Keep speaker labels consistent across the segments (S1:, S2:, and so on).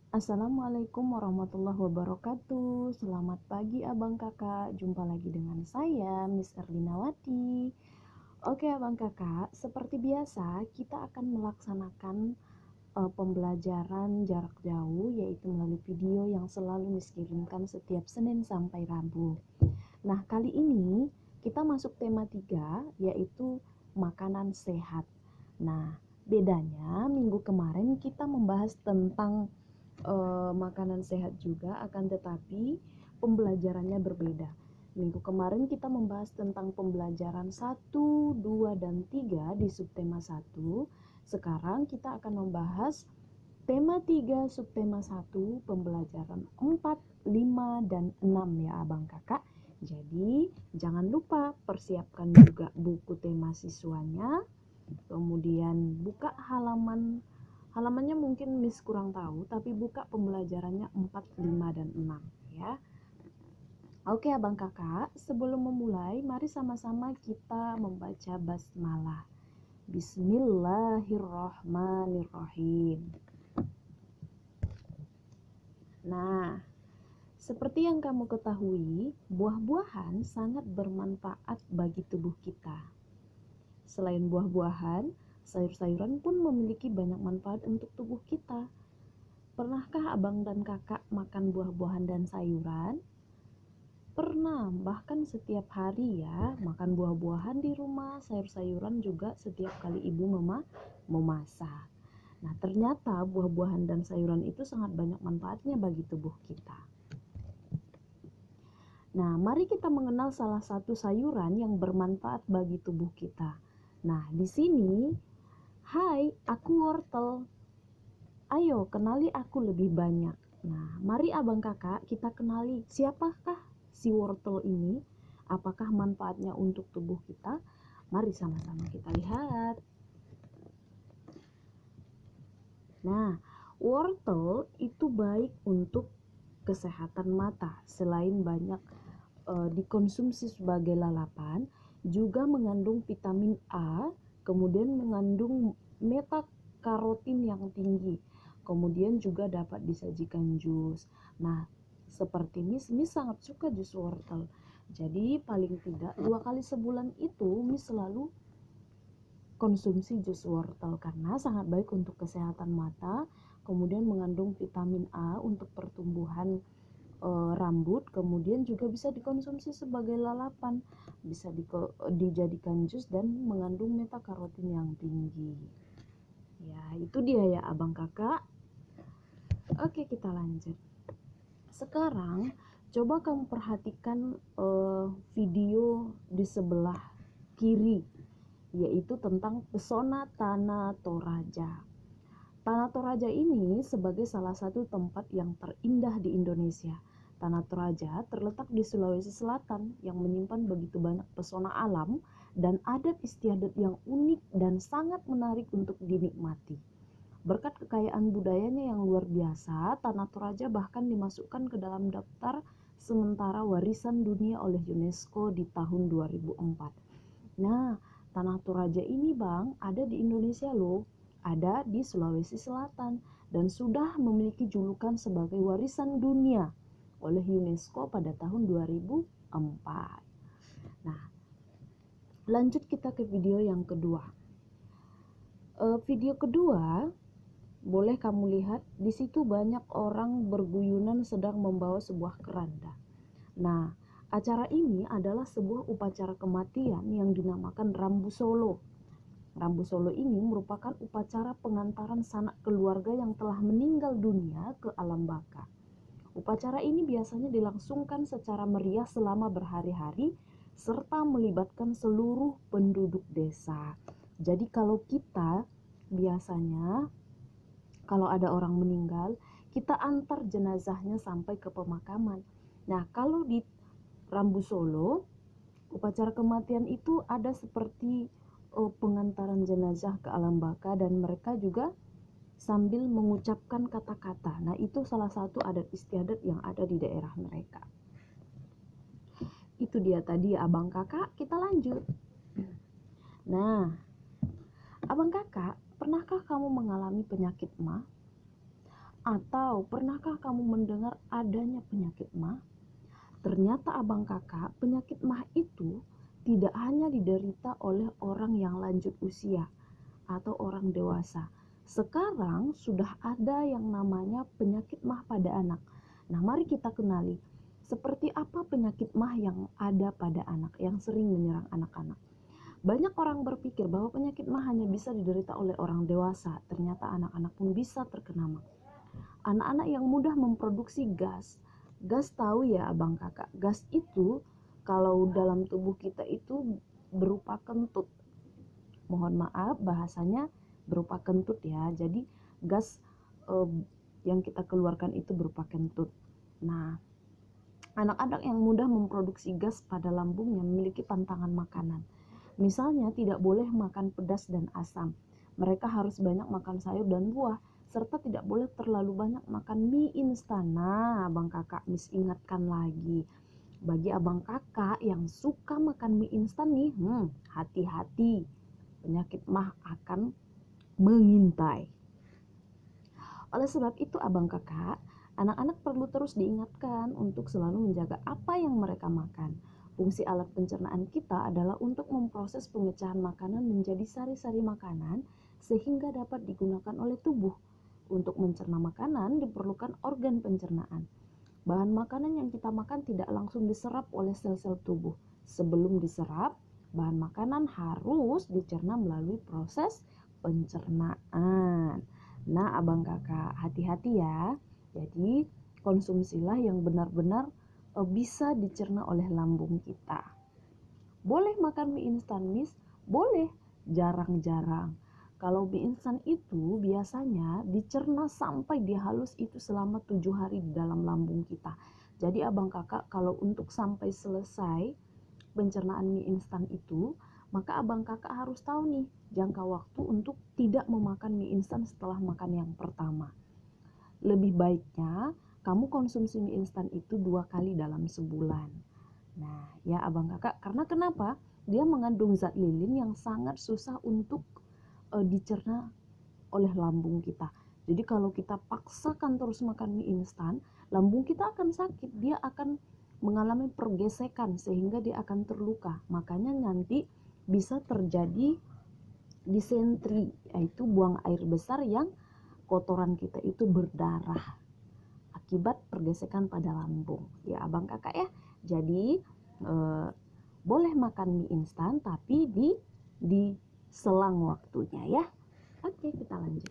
S1: Assalamualaikum warahmatullahi wabarakatuh. Selamat pagi abang kakak. Jumpa lagi dengan saya, Miss Erlinawati. Oke abang kakak, seperti biasa kita akan melaksanakan pembelajaran jarak jauh, yaitu melalui video yang selalu Miss kirimkan setiap Senin sampai Rabu. Nah, kali ini kita masuk tema 3, yaitu makanan sehat. Nah, bedanya minggu kemarin kita membahas tentang makanan sehat juga, akan tetapi pembelajarannya berbeda. Minggu kemarin kita membahas tentang pembelajaran 1, 2, dan 3 di subtema 1. Sekarang kita akan membahas tema 3 subtema 1, pembelajaran 4, 5, dan 6 ya abang kakak. Jadi jangan lupa persiapkan juga buku tema siswanya, kemudian buka halamannya mungkin Miss kurang tahu, tapi buka pembelajarannya 4, 5, dan 6 ya. Oke abang kakak, sebelum memulai mari sama-sama kita membaca basmalah. Bismillahirrahmanirrahim. Nah, seperti yang kamu ketahui, buah-buahan sangat bermanfaat bagi tubuh kita. Selain buah-buahan, sayur-sayuran pun memiliki banyak manfaat untuk tubuh kita. Pernahkah abang dan kakak makan buah-buahan dan sayuran? Pernah, bahkan setiap hari ya, makan buah-buahan di rumah, sayur-sayuran juga setiap kali ibu memasak. Nah, ternyata buah-buahan dan sayuran itu sangat banyak manfaatnya bagi tubuh kita. Nah, mari kita mengenal salah satu sayuran yang bermanfaat bagi tubuh kita. Nah, di sini, hai, aku wortel. Ayo, kenali aku lebih banyak. Nah, mari abang kakak kita kenali siapakah si wortel ini, apakah manfaatnya untuk tubuh kita. Mari sama-sama kita lihat. Nah, wortel itu baik untuk kesehatan mata. Selain banyak dikonsumsi sebagai lalapan, juga mengandung vitamin A, kemudian mengandung beta-karotin yang tinggi. Kemudian juga dapat disajikan jus. Nah, seperti Miss sangat suka jus wortel. Jadi paling tidak 2 kali sebulan itu Miss selalu konsumsi jus wortel karena sangat baik untuk kesehatan mata, kemudian mengandung vitamin A untuk pertumbuhan rambut, kemudian juga bisa dikonsumsi sebagai lalapan, bisa dijadikan jus dan mengandung beta-karotin yang tinggi. Ya, itu dia ya abang kakak. Oke, kita lanjut. Sekarang coba kamu perhatikan video di sebelah kiri, yaitu tentang pesona Tanah Toraja. Tanah Toraja ini sebagai salah satu tempat yang terindah di Indonesia. Tanah Toraja terletak di Sulawesi Selatan yang menyimpan begitu banyak pesona alam dan adat istiadat yang unik dan sangat menarik untuk dinikmati. Berkat kekayaan budayanya yang luar biasa, Tanah Toraja bahkan dimasukkan ke dalam daftar sementara warisan dunia oleh UNESCO di tahun 2004. Nah, Tanah Toraja ini bang ada di Indonesia loh, ada di Sulawesi Selatan dan sudah memiliki julukan sebagai warisan dunia oleh UNESCO pada tahun 2004. Nah, lanjut kita ke video yang kedua. Video kedua boleh kamu lihat, di situ banyak orang berguyunan sedang membawa sebuah keranda. Nah, acara ini adalah sebuah upacara kematian yang dinamakan Rambu Solo. Rambu Solo ini merupakan upacara pengantaran sanak keluarga yang telah meninggal dunia ke alam baka. Upacara ini biasanya dilangsungkan secara meriah selama berhari-hari serta melibatkan seluruh penduduk desa. Jadi kalau kita biasanya kalau ada orang meninggal, kita antar jenazahnya sampai ke pemakaman. Nah, kalau di Rambu Solo, upacara kematian itu ada seperti pengantaran jenazah ke alam baka dan mereka juga sambil mengucapkan kata-kata. Nah, itu salah satu adat istiadat yang ada di daerah mereka. Itu dia tadi abang kakak, kita lanjut. Nah, abang kakak, pernahkah kamu mengalami penyakit MA? Atau pernahkah kamu mendengar adanya penyakit MAH? Ternyata abang kakak, penyakit MAH itu tidak hanya diderita oleh orang yang lanjut usia atau orang dewasa. Sekarang sudah ada yang namanya penyakit MAH pada anak. Nah, mari kita kenali seperti apa penyakit MAH yang ada pada anak, yang sering menyerang anak-anak. Banyak orang berpikir bahwa penyakit MAH hanya bisa diderita oleh orang dewasa. Ternyata anak-anak pun bisa terkena MAH. Anak-anak yang mudah memproduksi gas. Gas tahu ya abang kakak, gas itu kalau dalam tubuh kita itu berupa kentut. Mohon maaf bahasanya berupa kentut ya. Jadi gas yang kita keluarkan itu berupa kentut. Nah, anak-anak yang mudah memproduksi gas pada lambungnya memiliki pantangan makanan. Misalnya tidak boleh makan pedas dan asam. Mereka harus banyak makan sayur dan buah, serta tidak boleh terlalu banyak makan mie instan. Nah, abang kakak mis ingatkan lagi. Bagi abang kakak yang suka makan mie instan nih, hati-hati. Penyakit MAH akan mengintai. Oleh sebab itu abang kakak, anak-anak perlu terus diingatkan untuk selalu menjaga apa yang mereka makan. Fungsi alat pencernaan kita adalah untuk memproses pemecahan makanan menjadi sari-sari makanan sehingga dapat digunakan oleh tubuh. Untuk mencerna makanan diperlukan organ pencernaan. Bahan makanan yang kita makan tidak langsung diserap oleh sel-sel tubuh. Sebelum diserap, bahan makanan harus dicerna melalui proses pencernaan. Nah, abang kakak, hati-hati ya. Jadi, konsumsilah yang benar-benar bisa dicerna oleh lambung kita. Boleh makan mie instan, Miss? Boleh, jarang-jarang. Kalau mie instan itu biasanya dicerna sampai dia halus itu selama 7 hari di dalam lambung kita. Jadi abang kakak, kalau untuk sampai selesai pencernaan mie instan itu, maka abang kakak harus tahu nih jangka waktu untuk tidak memakan mie instan setelah makan yang pertama. Lebih baiknya kamu konsumsi mie instan itu 2 kali dalam sebulan. Nah, ya abang kakak, karena kenapa? Dia mengandung zat lilin yang sangat susah untuk dicerna oleh lambung kita. Jadi kalau kita paksakan terus makan mie instan, lambung kita akan sakit, dia akan mengalami pergesekan sehingga dia akan terluka. Makanya nanti bisa terjadi disentri, yaitu buang air besar yang kotoran kita itu berdarah akibat pergesekan pada lambung. Ya abang kakak ya. Jadi boleh makan mie instan tapi di selang waktunya ya. Oke, kita lanjut.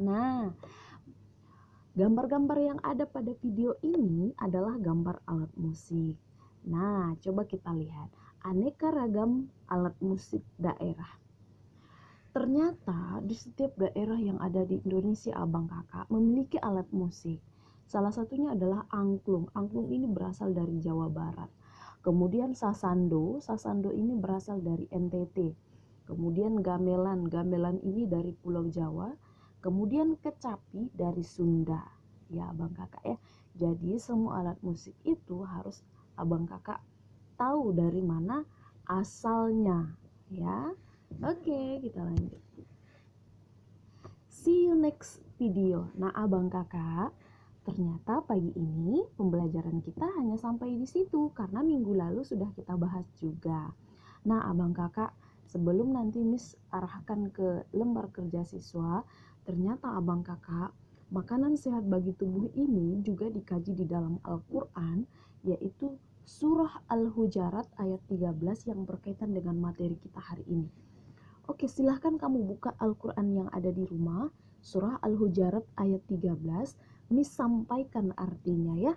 S1: Nah, gambar-gambar yang ada pada video ini adalah gambar alat musik. Nah, coba kita lihat aneka ragam alat musik daerah. Ternyata di setiap daerah yang ada di Indonesia abang kakak memiliki alat musik. Salah satunya adalah angklung. Angklung ini berasal dari Jawa Barat. Kemudian sasando, sasando ini berasal dari NTT. Kemudian gamelan, gamelan ini dari Pulau Jawa. Kemudian kecapi dari Sunda. Ya abang kakak ya. Jadi semua alat musik itu harus abang kakak tahu dari mana asalnya ya. Oke, kita lanjut. See you next video. Nah, abang kakak, ternyata pagi ini pembelajaran kita hanya sampai di situ karena minggu lalu sudah kita bahas juga. Nah, abang kakak, sebelum nanti Miss arahkan ke lembar kerja siswa, ternyata abang kakak, makanan sehat bagi tubuh ini juga dikaji di dalam Al-Quran, yaitu surah Al-Hujarat ayat 13 yang berkaitan dengan materi kita hari ini. Oke, silahkan kamu buka Al-Quran yang ada di rumah, surah Al-Hujarat ayat 13, Miss sampaikan artinya ya.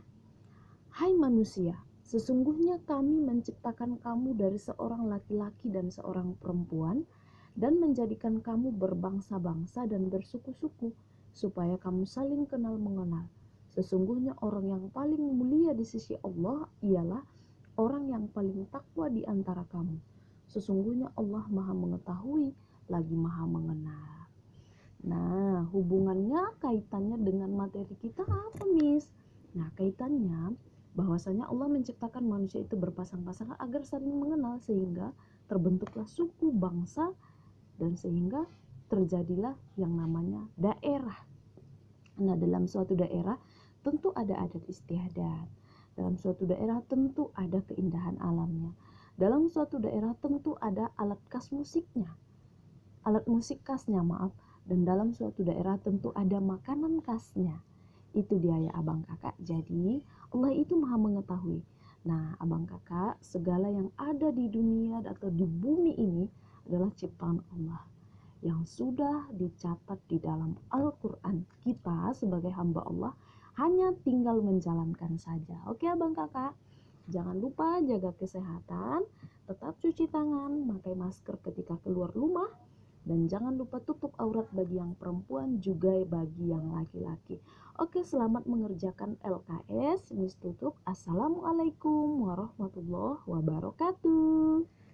S1: Hai manusia, sesungguhnya kami menciptakan kamu dari seorang laki-laki dan seorang perempuan, dan menjadikan kamu berbangsa-bangsa dan bersuku-suku, supaya kamu saling kenal mengenal. Sesungguhnya orang yang paling mulia di sisi Allah ialah orang yang paling takwa di antara kamu. Sesungguhnya Allah maha mengetahui lagi maha mengenal. Nah, hubungannya kaitannya dengan materi kita apa, Miss? Nah, kaitannya bahwasanya Allah menciptakan manusia itu berpasang-pasangan agar saling mengenal sehingga terbentuklah suku, bangsa, dan sehingga terjadilah yang namanya daerah. Nah, dalam suatu daerah tentu ada adat istiadat. Dalam suatu daerah tentu ada keindahan alamnya. Dalam suatu daerah tentu ada alat khas musiknya, alat musik khasnya, maaf. Dan dalam suatu daerah tentu ada makanan khasnya. Itu dia ya abang kakak. Jadi Allah itu maha mengetahui. Nah, abang kakak, segala yang ada di dunia atau di bumi ini adalah ciptaan Allah yang sudah dicatat di dalam Al-Quran. Kita sebagai hamba Allah hanya tinggal menjalankan saja. Oke abang kakak, jangan lupa jaga kesehatan, tetap cuci tangan, pakai masker ketika keluar rumah, dan jangan lupa tutup aurat bagi yang perempuan juga bagi yang laki-laki. Oke, selamat mengerjakan LKS. Miss tutup. Assalamualaikum warahmatullahi wabarakatuh.